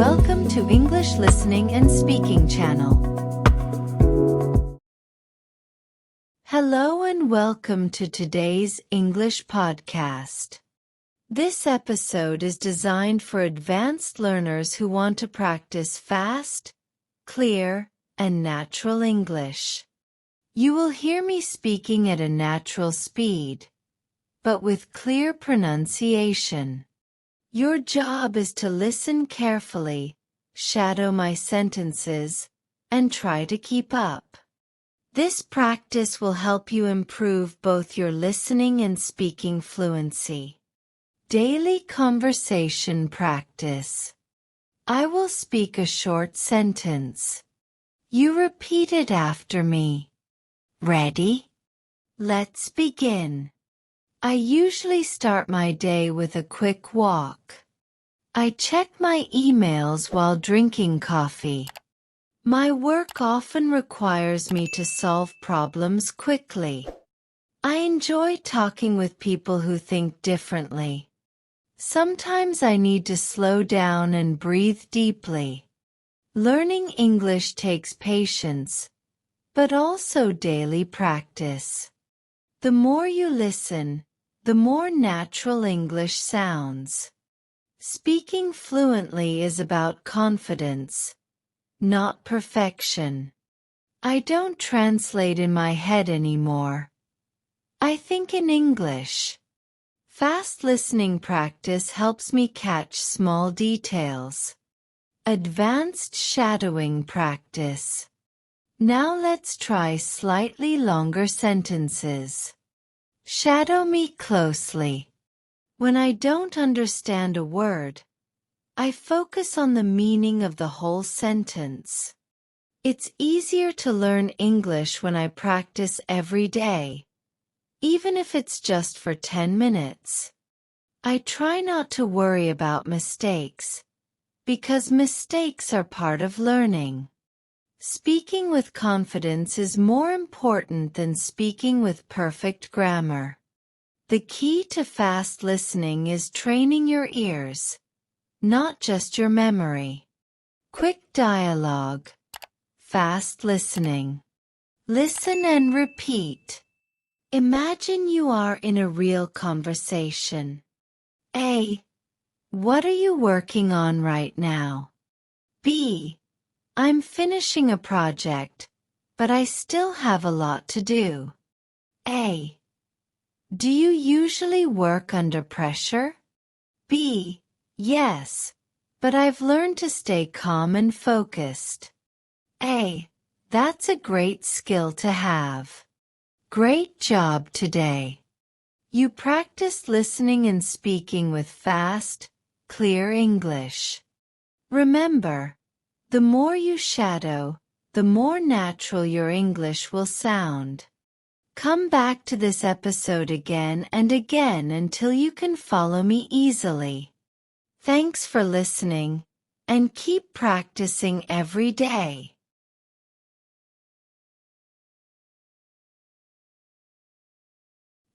Welcome to English Listening and Speaking Channel. Hello and welcome to today's English podcast. This episode is designed for advanced learners who want to practice fast, clear, and natural English. You will hear me speaking at a natural speed, but with clear pronunciation. Your job is to listen carefully, shadow my sentences, and try to keep up. This practice will help you improve both your listening and speaking fluency. Daily conversation practice. I will speak a short sentence. You repeat it after me. Ready? Let's begin. I usually start my day with a quick walk. I check my emails while drinking coffee. My work often requires me to solve problems quickly. I enjoy talking with people who think differently. Sometimes I need to slow down and breathe deeply. Learning English takes patience, but also daily practice. The more you listen, the more natural English sounds. Speaking fluently is about confidence, not perfection. I don't translate in my head anymore. I think in English. Fast listening practice helps me catch small details. Advanced shadowing practice. Now let's try slightly longer sentences. Shadow me closely. When I don't understand a word, I focus on the meaning of the whole sentence. It's easier to learn English when I practice every day, even if it's just for 10 minutes. I try not to worry about mistakes, because mistakes are part of learning. Speaking with confidence is more important than speaking with perfect grammar. The key to fast listening is training your ears, not just your memory. Quick dialogue. Fast listening. Listen and repeat. Imagine you are in a real conversation. A. What are you working on right now? B. I'm finishing a project, but I still have a lot to do. A. Do you usually work under pressure? B. Yes, but I've learned to stay calm and focused. A. That's a great skill to have. Great job today. You practiced listening and speaking with fast, clear English. Remember, the more you shadow, the more natural your English will sound. Come back to this episode again and again until you can follow me easily. Thanks for listening, and keep practicing every day.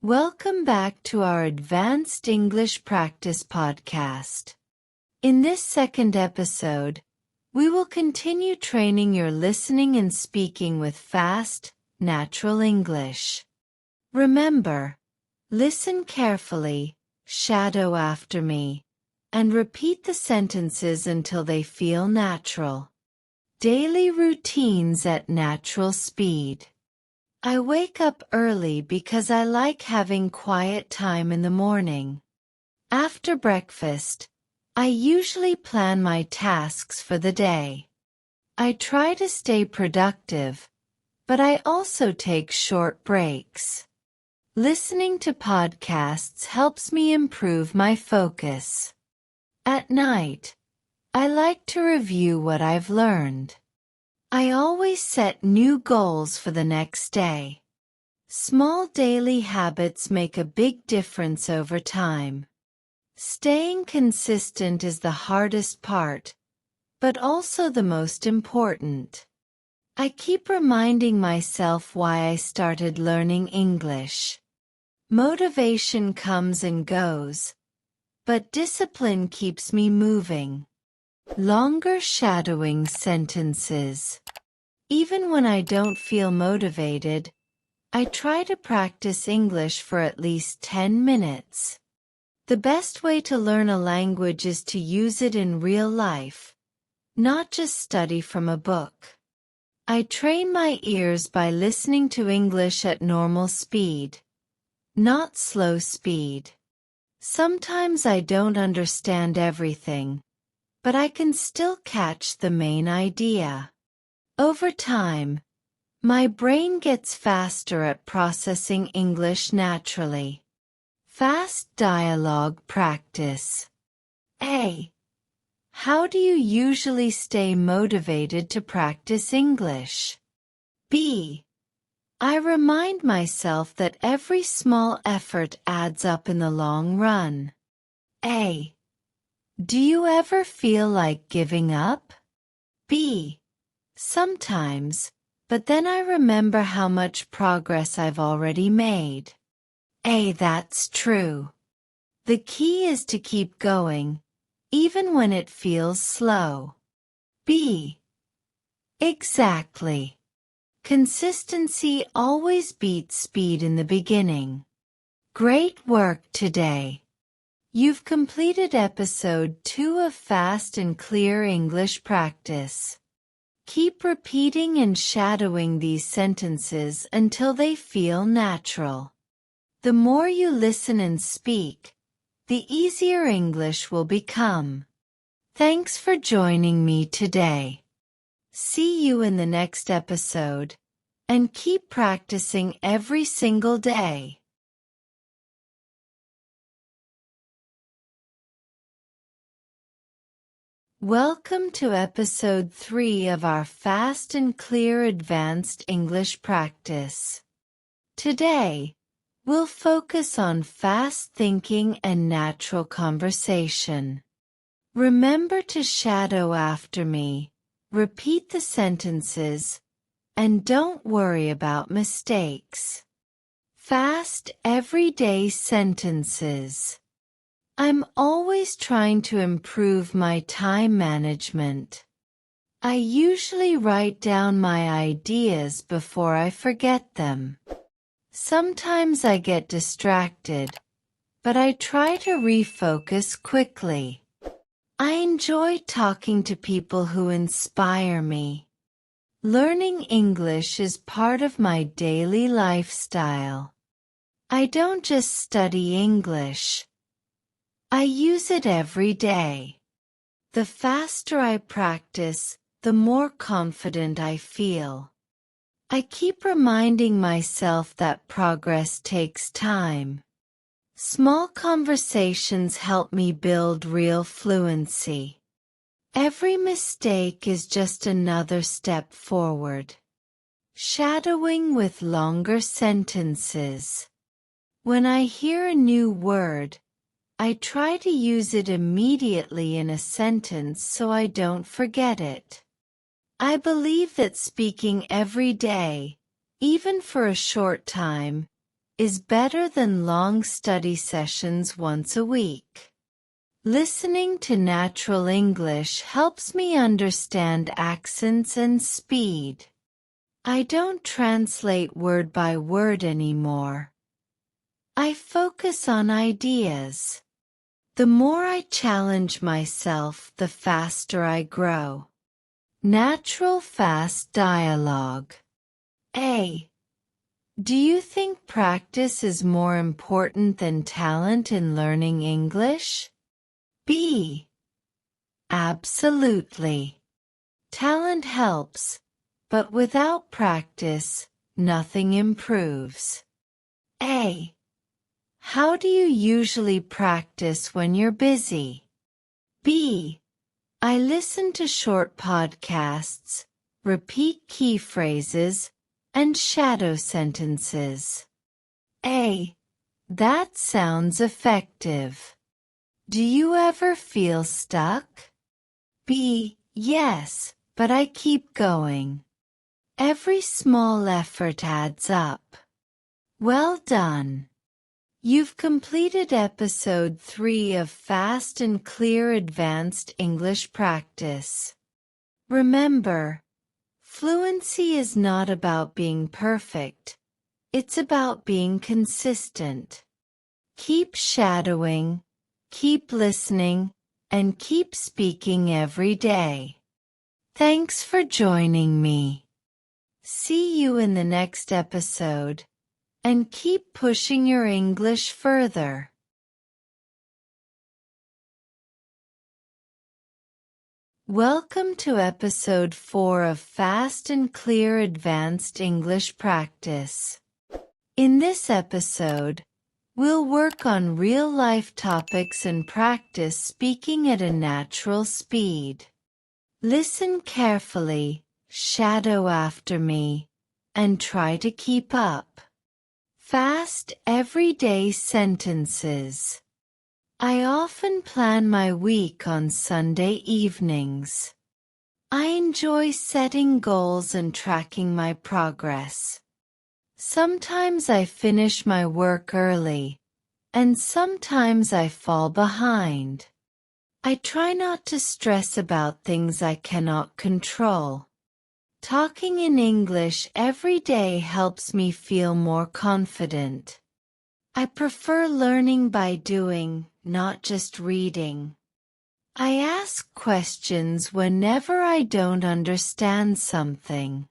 Welcome back to our Advanced English Practice podcast. In this second episode, we will continue training your listening and speaking with fast, natural English. Remember, listen carefully, shadow after me, and repeat the sentences until they feel natural. Daily routines at natural speed. I wake up early because I like having quiet time in the morning. After breakfast, I usually plan my tasks for the day. I try to stay productive, but I also take short breaks. Listening to podcasts helps me improve my focus. At night, I like to review what I've learned. I always set new goals for the next day. Small daily habits make a big difference over time. Staying consistent is the hardest part, but also the most important. I keep reminding myself why I started learning English. Motivation comes and goes, but discipline keeps me moving. Longer shadowing sentences. Even when I don't feel motivated, I try to practice English for at least 10 minutes. The best way to learn a language is to use it in real life, not just study from a book. I train my ears by listening to English at normal speed, not slow speed. Sometimes I don't understand everything, but I can still catch the main idea. Over time, my brain gets faster at processing English naturally. Fast dialogue practice. A. How do you usually stay motivated to practice English? B. I remind myself that every small effort adds up in the long run. A. Do you ever feel like giving up? B. Sometimes, but then I remember how much progress I've already made. A. That's true. The key is to keep going, even when it feels slow. B. Exactly. Consistency always beats speed in the beginning. Great work today. You've completed episode 2 of Fast and Clear English Practice. Keep repeating and shadowing these sentences until they feel natural. The more you listen and speak, the easier English will become. Thanks for joining me today. See you in the next episode, and keep practicing every single day. Welcome to episode 3 of our Fast and Clear Advanced English Practice. Today, we'll focus on fast thinking and natural conversation. Remember to shadow after me, repeat the sentences, and don't worry about mistakes. Fast everyday sentences. I'm always trying to improve my time management. I usually write down my ideas before I forget them. Sometimes I get distracted, but I try to refocus quickly. I enjoy talking to people who inspire me. Learning English is part of my daily lifestyle. I don't just study English. I use it every day. The faster I practice, the more confident I feel. I keep reminding myself that progress takes time. Small conversations help me build real fluency. Every mistake is just another step forward. Shadowing with longer sentences. When I hear a new word, I try to use it immediately in a sentence so I don't forget it. I believe that speaking every day, even for a short time, is better than long study sessions once a week. Listening to natural English helps me understand accents and speed. I don't translate word by word anymore. I focus on ideas. The more I challenge myself, the faster I grow. Natural fast dialogue. A. Do you think practice is more important than talent in learning English? B. Absolutely. Talent helps, but without practice, nothing improves. A. How do you usually practice when you're busy? B. I listen to short podcasts, repeat key phrases, and shadow sentences. A. That sounds effective. Do you ever feel stuck? B. Yes, but I keep going. Every small effort adds up. Well done. You've completed episode 3 of Fast and Clear Advanced English Practice. Remember, fluency is not about being perfect. It's about being consistent. Keep shadowing, keep listening, and keep speaking every day. Thanks for joining me. See you in the next episode, and keep pushing your English further. Welcome to episode 4 of Fast and Clear Advanced English Practice. In this episode, we'll work on real-life topics and practice speaking at a natural speed. Listen carefully, shadow after me, and try to keep up. Fast, everyday sentences. I often plan my week on Sunday evenings. I enjoy setting goals and tracking my progress. Sometimes I finish my work early, and sometimes I fall behind. I try not to stress about things I cannot control. Talking in English every day helps me feel more confident. I prefer learning by doing, not just reading. I ask questions whenever I don't understand something.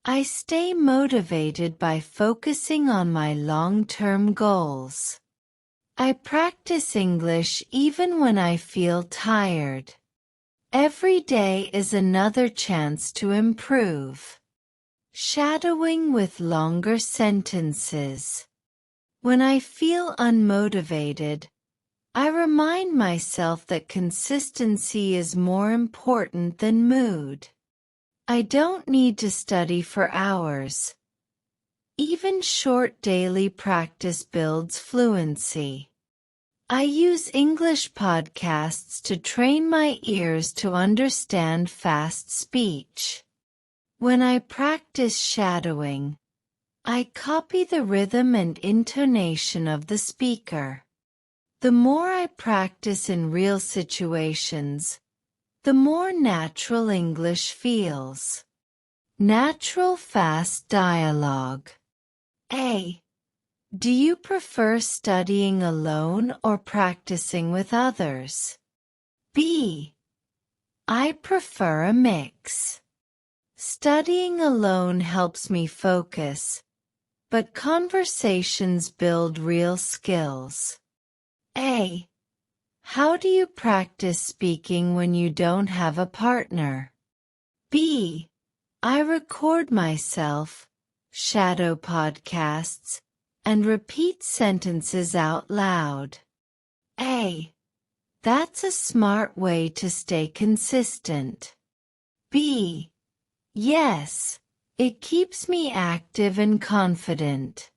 I stay motivated by focusing on my long-term goals. I practice English even when I feel tired. Every day is another chance to improve. Shadowing with longer sentences. When I feel unmotivated, I remind myself that consistency is more important than mood. I don't need to study for hours. Even short daily practice builds fluency. I use English podcasts to train my ears to understand fast speech. When I practice shadowing, I copy the rhythm and intonation of the speaker. The more I practice in real situations, the more natural English feels. Natural fast dialogue. A. Do you prefer studying alone or practicing with others? B. I prefer a mix. Studying alone helps me focus, but conversations build real skills. A. How do you practice speaking when you don't have a partner? B. I record myself, shadow podcasts, and repeat sentences out loud. A. That's a smart way to stay consistent. B. Yes, it keeps me active and confident.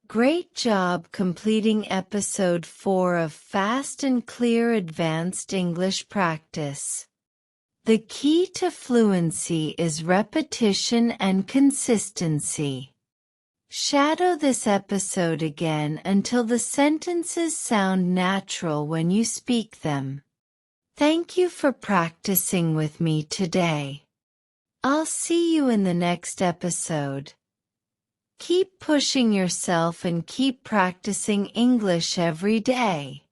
Great job completing episode 4 of Fast and Clear Advanced English Practice. The key to fluency is repetition and consistency. Shadow this episode again until the sentences sound natural when you speak them. Thank you for practicing with me today. I'll see you in the next episode. Keep pushing yourself and keep practicing English every day.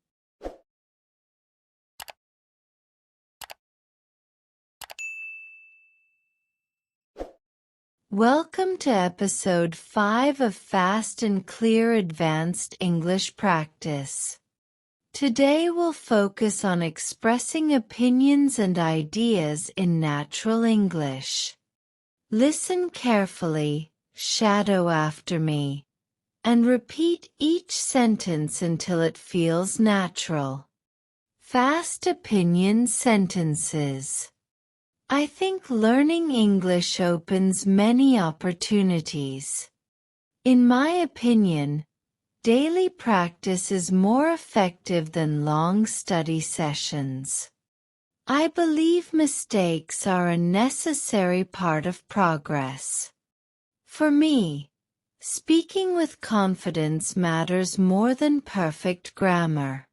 Welcome to episode 5 of Fast and Clear Advanced English Practice. Today we'll focus on expressing opinions and ideas in natural English. Listen carefully, shadow after me, and repeat each sentence until it feels natural. Fast opinion sentences. I think learning English opens many opportunities. In my opinion, daily practice is more effective than long study sessions. I believe mistakes are a necessary part of progress. For me, Speaking with confidence matters more than perfect grammar.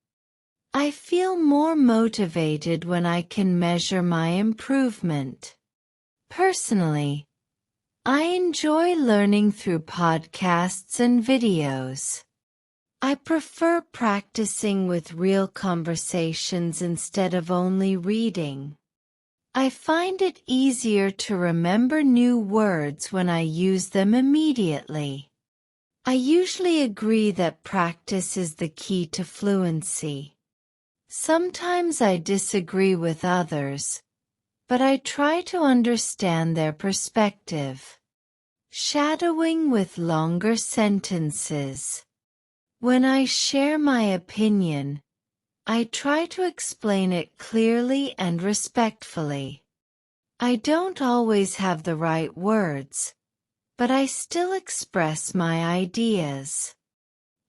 I feel more motivated when I can measure my improvement. Personally, I enjoy learning through podcasts and videos. I prefer practicing with real conversations instead of only reading. I find it easier to remember new words when I use them immediately. I usually agree that practice is the key to fluency. Sometimes I disagree with others, but I try to understand their perspective. Shadowing with longer sentences. When I share my opinion, I try to explain it clearly and respectfully. I don't always have the right words, but I still express my ideas.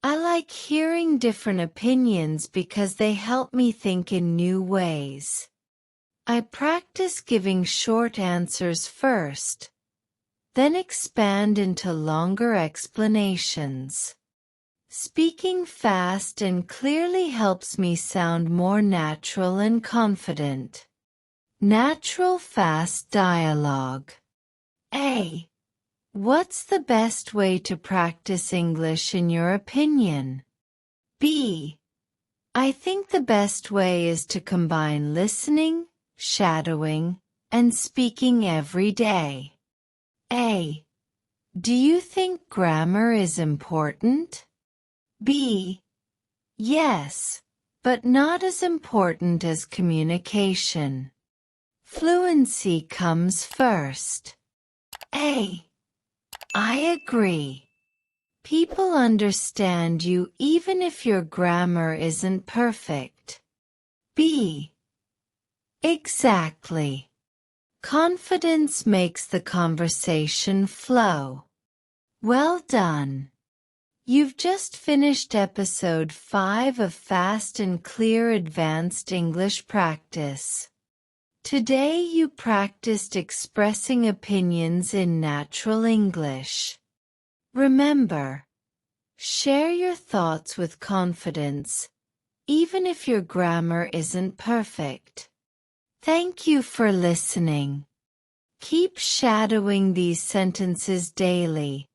I like hearing different opinions because they help me think in new ways. I practice giving short answers first, then expand into longer explanations. Speaking fast and clearly helps me sound more natural and confident. Natural fast dialogue. A. What's the best way to practice English in your opinion? B. I think the best way is to combine listening, shadowing, and speaking every day. A. Do you think grammar is important? B. Yes, but not as important as communication. Fluency comes first. A. I agree. People understand you even if your grammar isn't perfect. B. Exactly. Confidence makes the conversation flow. Well done. You've just finished episode 5 of Fast and Clear Advanced English Practice. Today you practiced expressing opinions in natural English. Remember, share your thoughts with confidence, even if your grammar isn't perfect. Thank you for listening. Keep shadowing these sentences daily,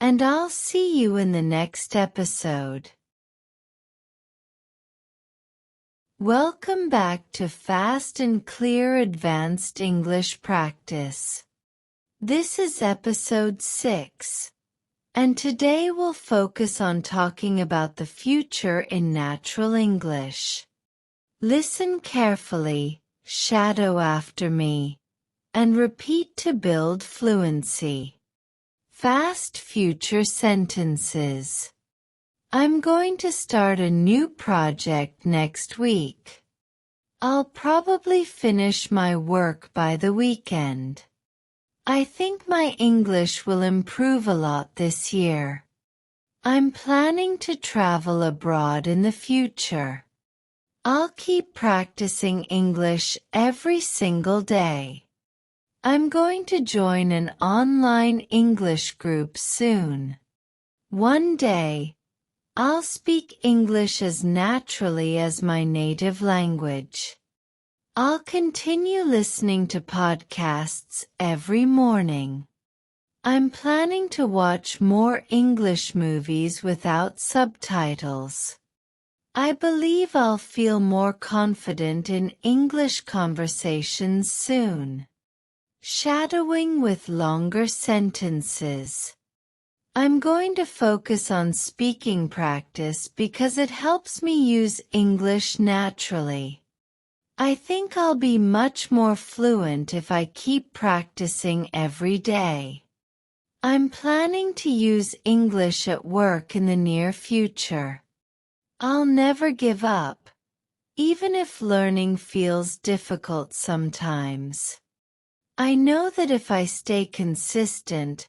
and I'll see you in the next episode. Welcome back to Fast and Clear Advanced English Practice. This is episode 6, and today we'll focus on talking about the future in natural English. Listen carefully, shadow after me, and repeat to build fluency. Fast future sentences. I'm going to start a new project next week. I'll probably finish my work by the weekend. I think my English will improve a lot this year. I'm planning to travel abroad in the future. I'll keep practicing English every single day. I'm going to join an online English group soon. One day, I'll speak English as naturally as my native language. I'll continue listening to podcasts every morning. I'm planning to watch more English movies without subtitles. I believe I'll feel more confident in English conversations soon. Shadowing with longer sentences. I'm going to focus on speaking practice because it helps me use English naturally. I think I'll be much more fluent if I keep practicing every day. I'm planning to use English at work in the near future. I'll never give up, even if learning feels difficult sometimes. I know that if I stay consistent,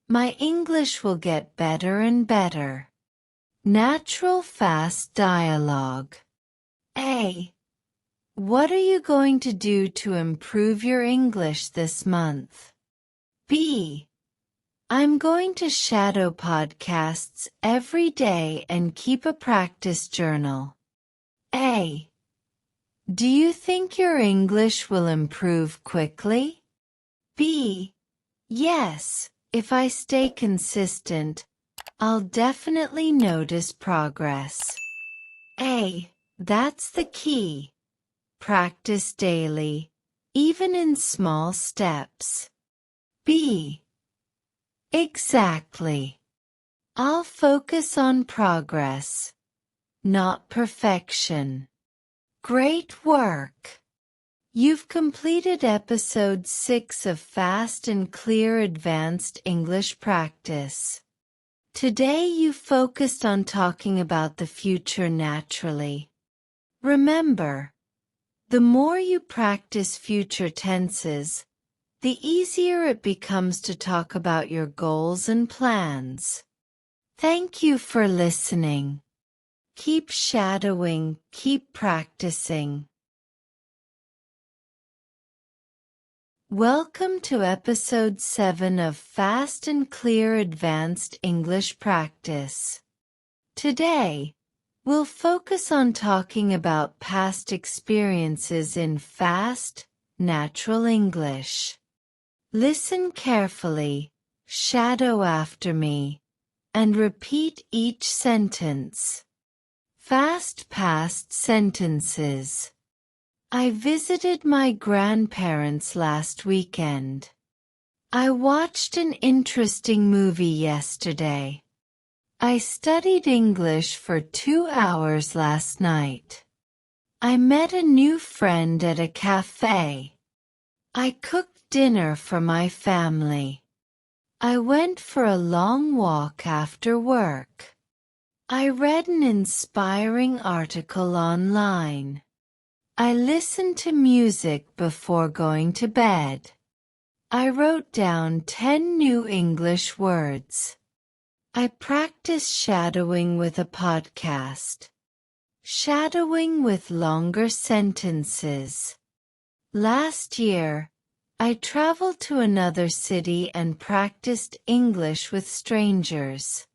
my English will get better and better. Natural fast dialogue. A. What are you going to do to improve your English this month? B. I'm going to shadow podcasts every day and keep a practice journal. A. Do you think your English will improve quickly? B. Yes, if I stay consistent, I'll definitely notice progress. A. That's the key. Practice daily, even in small steps. B. Exactly. I'll focus on progress, not perfection. Great work! You've completed episode 6 of Fast and Clear Advanced English Practice. Today you focused on talking about the future naturally. Remember, the more you practice future tenses, the easier it becomes to talk about your goals and plans. Thank you for listening. Keep shadowing, keep practicing. Welcome to episode 7 of Fast and Clear Advanced English Practice. Today, we'll focus on talking about past experiences in fast, natural English. Listen carefully, shadow after me, and repeat each sentence. Fast past sentences. I visited my grandparents last weekend. I watched an interesting movie yesterday. I studied English for 2 hours last night. I met a new friend at a cafe. I cooked dinner for my family. I went for a long walk after work. I read an inspiring article online. I listened to music before going to bed. I wrote down 10 new English words. I practiced shadowing with a podcast. Shadowing with longer sentences. Last year, I traveled to another city and practiced English with strangers.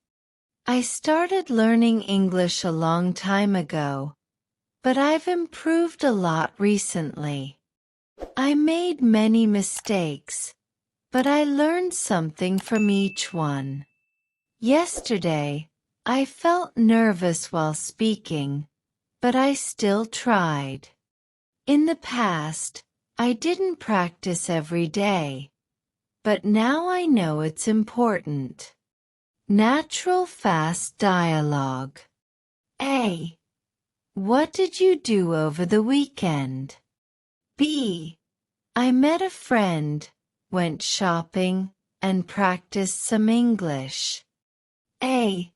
I started learning English a long time ago, but I've improved a lot recently. I made many mistakes, but I learned something from each one. Yesterday, I felt nervous while speaking, but I still tried. In the past, I didn't practice every day, but now I know it's important. Natural fast dialogue. A. What did you do over the weekend? B. I met a friend, went shopping, and practiced some English. A.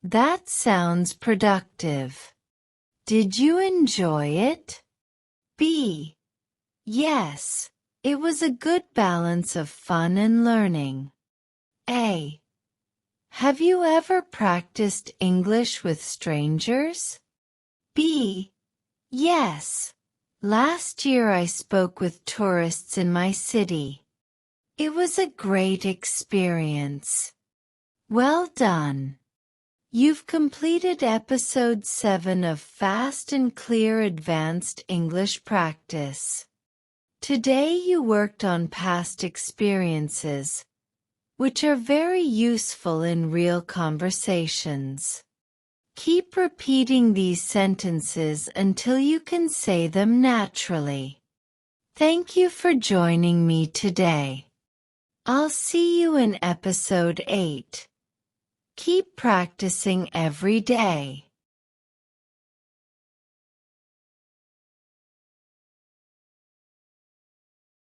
That sounds productive. Did you enjoy it? B. Yes, it was a good balance of fun and learning. A. Have you ever practiced English with strangers? B. Yes. Last year I spoke with tourists in my city. It was a great experience. Well done. You've completed episode 7 of Fast and Clear Advanced English Practice. Today you worked on past experiences, which are very useful in real conversations. Keep repeating these sentences until you can say them naturally. Thank you for joining me today. I'll see you in episode 8. Keep practicing every day.